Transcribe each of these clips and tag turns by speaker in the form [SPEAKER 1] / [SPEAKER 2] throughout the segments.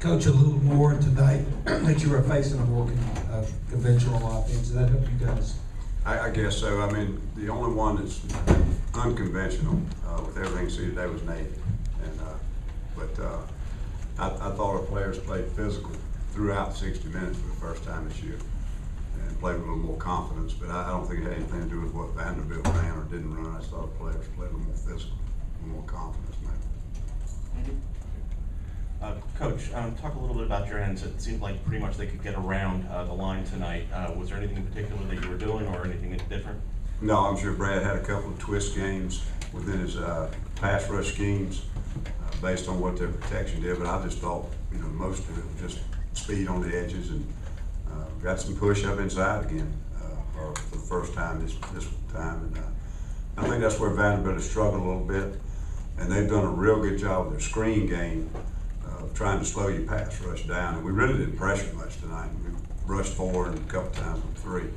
[SPEAKER 1] Coach, a little more tonight that you were facing a more conventional offense. Did that help you guys?
[SPEAKER 2] I guess so. I mean, the only one that's unconventional with everything you see today was Navy. I thought our players played physical throughout 60 minutes for the first time this year and played with a little more confidence. But I don't think it had anything to do with what Vanderbilt ran or didn't run. I just thought the players played a little more physical, a little more confidence, maybe.
[SPEAKER 3] Coach, talk a little bit about your ends. It seemed like pretty much they could get around the line tonight. Was there anything in particular that you were doing or anything different?
[SPEAKER 2] No, I'm sure Brad had a couple of twist games within his pass rush schemes based on what their protection did, but I just thought, most of it was just speed on the edges and got some push up inside again for the first time this time. And I think that's where Vanderbilt has struggled a little bit, and they've done a real good job with their screen game of trying to slow your pass rush down. And we really didn't pressure much tonight. We rushed forward and a couple times with three.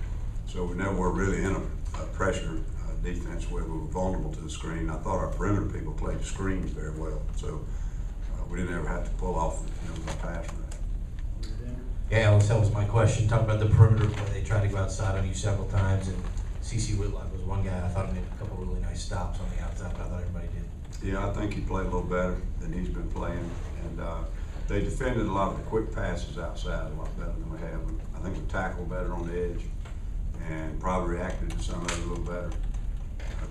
[SPEAKER 2] So we never were really in a pressure defense where we were vulnerable to the screen. I thought our perimeter people played the screens very well. So we didn't ever have to pull off the pass rush.
[SPEAKER 4] Yeah, Ellis, that was my question. Talk about the perimeter play. They tried to go outside on you several times, and CC Whitlock was one guy I thought made a couple really nice stops on the outside, but I thought everybody did.
[SPEAKER 2] Yeah, I think he played a little better than he's been playing, and they defended a lot of the quick passes outside a lot better than we have. I think we tackled better on the edge and probably reacted to some of it a little better.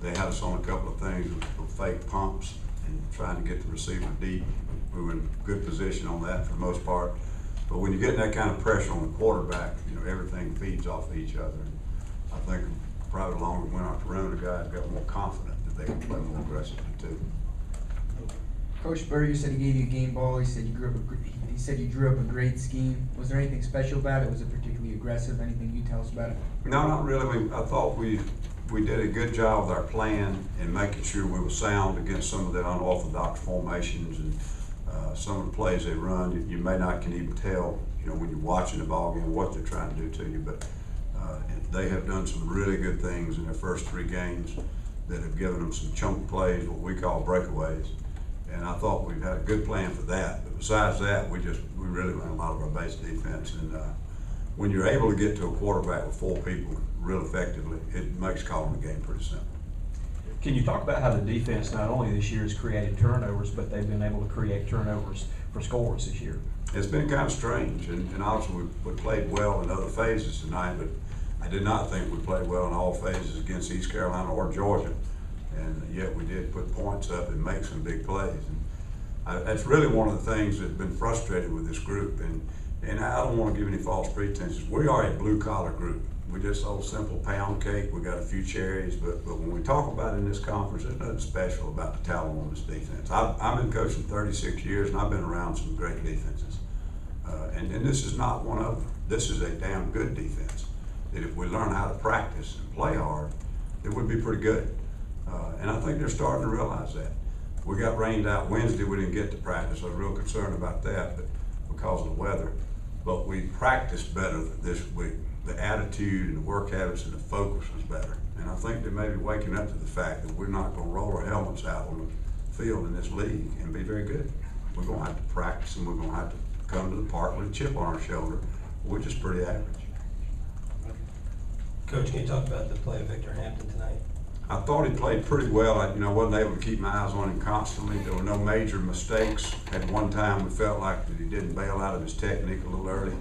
[SPEAKER 2] They had us on a couple of things with fake pumps and trying to get the receiver deep. We were in good position on that for the most part. But when you get that kind of pressure on the quarterback, everything feeds off of each other. And I think probably longer when our perimeter guys got more confident that they can play more aggressively too.
[SPEAKER 5] Coach Burr, you said he gave you a game ball. He said you drew up a great scheme. Was there anything special about it? Was it particularly aggressive? Anything you tell us about it?
[SPEAKER 2] No, not really. I thought we did a good job with our plan and making sure we were sound against some of the unorthodox formations and some of the plays they run. You may not can even tell, when you're watching the ball game what they're trying to do to you, but they have done some really good things in their first 3 games that have given them some chunk plays, what we call breakaways. And I thought we've had a good plan for that. But besides that, we really ran a lot of our base defense. And when you're able to get to a quarterback with 4 people real effectively, it makes calling the game pretty simple.
[SPEAKER 6] Can you talk about how the defense not only this year has created turnovers, but they've been able to create turnovers for scores this year?
[SPEAKER 2] It's been kind of strange, and obviously we played well in other phases tonight, but I did not think we played well in all phases against East Carolina or Georgia. And yet we did put points up and make some big plays. And that's really one of the things that's been frustrating with this group. And I don't want to give any false pretenses. We are a blue-collar group. We just old simple pound cake. We got a few cherries, but when we talk about it in this conference, there's nothing special about the talent on this defense. I've been coaching 36 years, and I've been around some great defenses. And this is not one of them. This is a damn good defense that if we learn how to practice and play hard, it would be pretty good. And I think they're starting to realize that. We got rained out Wednesday. We didn't get to practice. I was real concerned about that, but because of the weather. But we practiced better this week. The attitude and the work habits and the focus was better. And I think they may be waking up to the fact that we're not going to roll our helmets out on the field in this league and be very good. We're going to have to practice, and we're going to have to come to the park with a chip on our shoulder, which is pretty average.
[SPEAKER 4] Coach, can you talk about the play of Victor Hampton tonight?
[SPEAKER 2] I thought he played pretty well. I wasn't able to keep my eyes on him constantly. There were no major mistakes. At one time, we felt like that he didn't bail out of his technique a little early.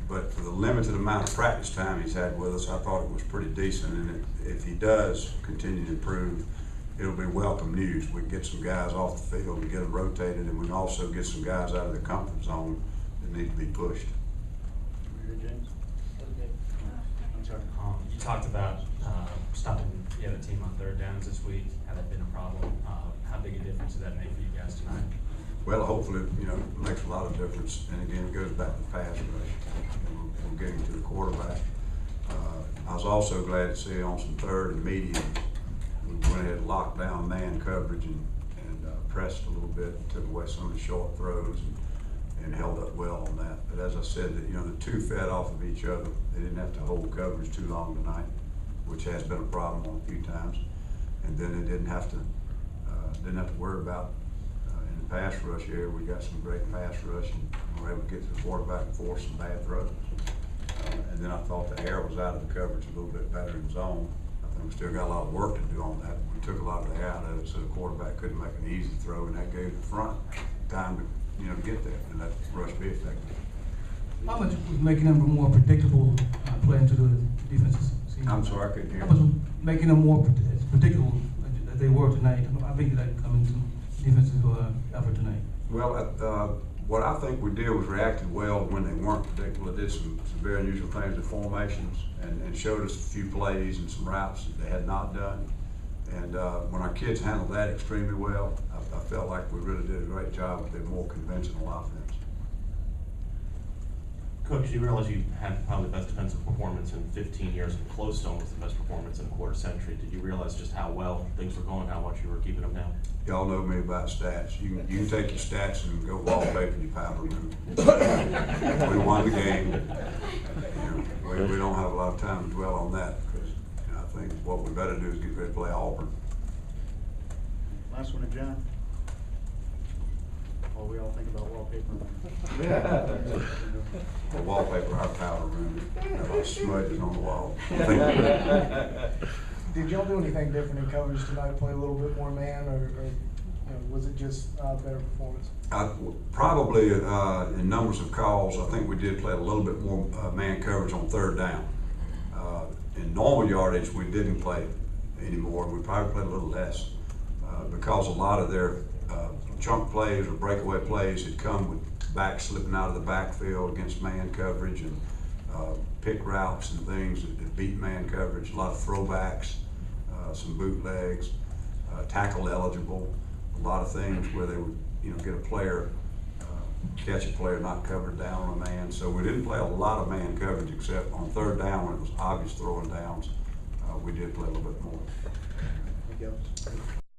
[SPEAKER 2] But for the limited amount of practice time he's had with us, I thought it was pretty decent. And if he does continue to improve, it'll be welcome news. We can get some guys off the field and get them rotated, and we can also get some guys out of their comfort zone that need to be pushed.
[SPEAKER 7] James? I'm sorry. You talked about stopping the other team on 3rd downs this week. Had that been a problem? How big a difference did that make for you guys tonight?
[SPEAKER 2] Well, hopefully, it makes a lot of difference. And again, it goes back to pass rush. We're getting to the quarterback. I was also glad to see on some 3rd and medium, we went ahead and locked down man coverage and pressed a little bit and took away some of the short throws and held up well on that. But as I said, the 2 fed off of each other. They didn't have to hold coverage too long tonight, which has been a problem on a few times. And then they didn't have to worry about in the pass rush area. We got some great pass rush, and we were able to get to the quarterback and force some bad throws. And then I thought the air was out of the coverage a little bit better in zone. I think we still got a lot of work to do on that. We took a lot of the air out of it, so the quarterback couldn't make an easy throw, and that gave the front time to, to get there, and that rush be effective.
[SPEAKER 8] How much was making them more predictable playing to the defenses?
[SPEAKER 2] I'm sorry, I couldn't hear
[SPEAKER 8] How much
[SPEAKER 2] you.
[SPEAKER 8] was making them more predictable as they were tonight? I think that coming to defensive effort tonight.
[SPEAKER 2] Well, what I think we did was reacted well when they weren't predictable. It did some very unusual things with formations and showed us a few plays and some routes that they had not done. And when our kids handled that extremely well, I felt like we really did a great job with their more conventional offense.
[SPEAKER 3] Coach, you realize you had probably the best defensive performance in 15 years, and close to almost the best performance in a quarter century. Did you realize just how well things were going, how much you were keeping them down?
[SPEAKER 2] Y'all know me about stats. You can take your stats and go wallpaper your powder room. We won the game. We don't have a lot of time to dwell on that because I think what we better do is get ready to play Auburn.
[SPEAKER 9] Last one to John. While we all think about wallpaper.
[SPEAKER 2] Well, wallpaper our powder room. Have our smudges on the wall.
[SPEAKER 10] Did y'all do anything different in coverage tonight? Play a little bit more man, or was it just better performance?
[SPEAKER 2] Probably in numbers of calls, I think we did play a little bit more man coverage on third down. In normal yardage, we didn't play anymore. We probably played a little less because a lot of their chunk plays or breakaway plays had come with back slipping out of the backfield against man coverage and pick routes and things that beat man coverage. A lot of throwbacks, some bootlegs, tackle eligible. A lot of things where they would, get a player, catch a player not covered down on a man. So we didn't play a lot of man coverage except on third down when it was obvious throwing downs. We did play a little bit more.
[SPEAKER 9] Thank you.